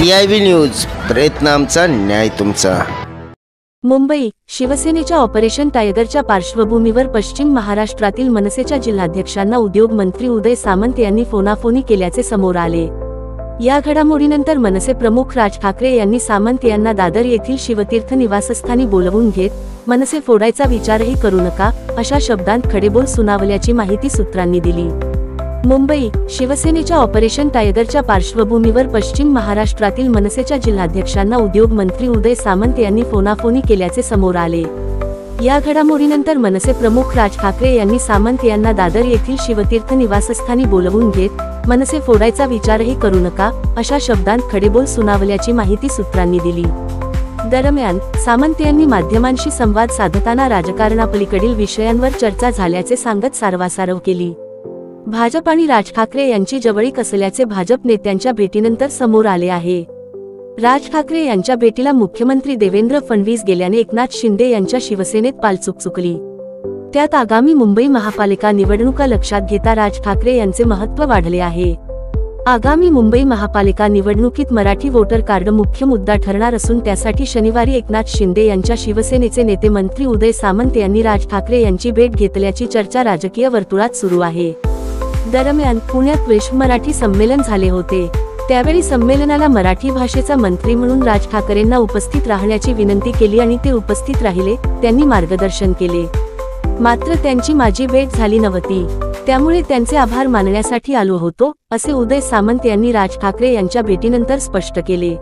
CIB news, प्रयत्न आमचा, न्याय तुमचा। मुंबई शिवसेनेच्या ऑपरेशन टायगरच्या पार्श्वभूमीवर पश्चिम महाराष्ट्रातील मनसेच्या जिल्हाध्यक्षांना उद्योग मंत्री उदय सामंत यांनी फोनाफोनी केल्याचे समोर आले। या घडामोडीनंतर मनसे प्रमुख राज ठाकरे यांनी सामंत यांना दादर येथील शिवतीर्थ निवासस्थानी बोलवून घेत मनसे फोडायचा विचारही करू नका अशा शब्दांत खडेबोल सुनावल्याची माहिती सूत्रांनी दिली। मुंबई शिवसेनेच्या ऑपरेशन टायगरच्या पार्श्वभूमीवर पश्चिम महाराष्ट्रातील मनसेच्या जिल्हाध्यक्षांना उद्योग मंत्री उदय सामंत यांनी फोनाफोनी केल्याचे समोर आले। या घडामोडीनंतर मनसे प्रमुख राज ठाकरे यांनी सामंत यांना दादर येथील शिवतीर्थ निवासस्थानी बोलवून घेत मनसे फोडायचा विचारही करू नका अशा शब्दांत खडेबोल सुनावल्याची माहिती सूत्रांनी दिली। दरम्यान सामंत यांनी माध्यमांशी संवाद साधताना राजकारणापलीकडील विषयांवर चर्चा झाल्याचे सांगत सारवासारव केली। भाजप आणि राज ठाकरे यांची जवळीक असल्याचे भाजप नेत्यांच्या भेटीनंतर समोर आले आहे। राज ठाकरे यांच्या भेटीला मुख्यमंत्री देवेंद्र फडणवीस गेल्याने एकनाथ शिंदे यांच्या शिवसेनेत पालचूक चुकली। त्यात आगामी मुंबई महापालिका निवडणुका लक्षात घेता राज ठाकरे यांचे महत्त्व वाढले आहे। आगामी मुंबई महापालिका निवडणुकीत मराठी वोटर कार्ड मुख्य मुद्दा ठरणार असून त्यासाठी शनिवारी एकनाथ शिंदे यांच्या शिवसेनेचे नेते मंत्री उदय सामंत यांनी राज ठाकरे यांची भेट घेतल्याची चर्चा राजकीय वर्तुळात सुरू आहे। दरम्यान पुण्यात विश्व मराठी संमेलन झाले होते। त्यावेळी संमेलनाला मराठी भाषेचा मंत्री म्हणून राज ठाकरेंना उपस्थित राहण्याची विनंती केली आणि ते उपस्थित राहिले, त्यांनी मार्गदर्शन केले। मात्र त्यांची माझी भेट झाली नव्हती, त्यामुळे त्यांचे आभार मानण्यासाठी आलो होतो, असे उदय सामंत यांनी राज ठाकरे यांच्या भेटीनंतर स्पष्ट केले।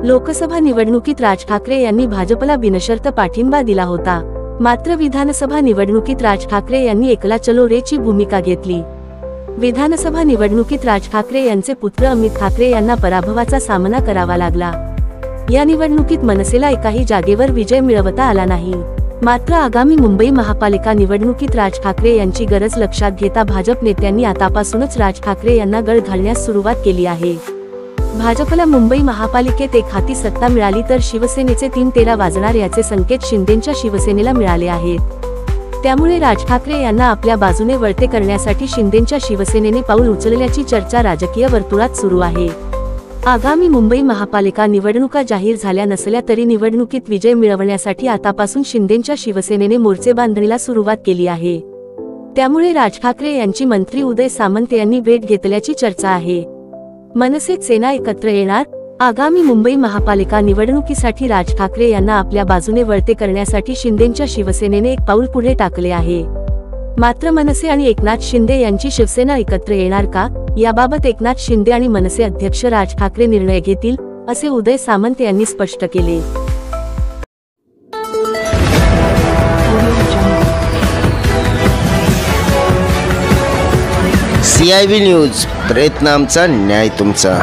लोकसभा निवडणुकीत राज ठाकरे यांनी भाजपला बिनशर्त पाठिंबा दिला होता, मात्र विधानसभा निवडणुकीत राज ठाकरे यांनी एकला चलो रेची भूमिका घेतली। विधानसभा निवडणुकीत राज ठाकरे यांचे पुत्र अमित ठाकरे यांना पराभवाचा सामना करावा लागला। या निवडणुकीत मनसेला एकाही जागेवर विजय मिळवता आला नाही। मात्र आगामी मुंबई महापालिका निवडणुकीत राज ठाकरे यांची गरज लक्षात घेता भाजप नेत्यांनी आतापासूनच राज ठाकरे यांना गळ घालण्यास सुरुवात केली आहे। भाजपला मुंबई महापालिकेत एक हाती सत्ता मिळाली तर शिवसेनेचे 3-13 वाजणार याचे संकेत शिंदेंच्या शिवसेनेला मिळाले आहेत। त्यामुळे राज ठाकरे यांना आपल्या बाजूने वळते करण्यासाठी शिंदेंच्या शिवसेनेने पाऊल उचलल्याची चर्चा राजकीय वर्तुळात सुरू आहे। आगामी मुंबई महापालिका निवडणुका जाहीर झाल्या नसल्या तरी निवडणुकीत विजय मिळवण्यासाठी आतापासून शिंदेंच्या शिवसेनेने मोर्चे बांधणीला सुरुवात केली आहे। त्यामुळे राज ठाकरे यांची मंत्री उदय सामंत यांनी भेट घेतल्याची चर्चा आहे। मनसे सेना एकत्र येणार, आगामी मुंबई महापालिका निवडणुकीसाठी राज ठाकरे यांना आपल्या बाजूने वळते करण्यासाठी शिंदेंच्या शिवसेनेने एक पाऊल पुढे टाकले आहे। मात्र मनसे आणि एकनाथ शिंदे यांची शिवसेना एकत्र येणार का, याबाबत एकनाथ शिंदे आणि मनसे अध्यक्ष राज ठाकरे निर्णय घेतील, असे उदय सामंत यांनी स्पष्ट केले। CIB न्यूज, प्रयत्न आमचा, न्याय तुमचा।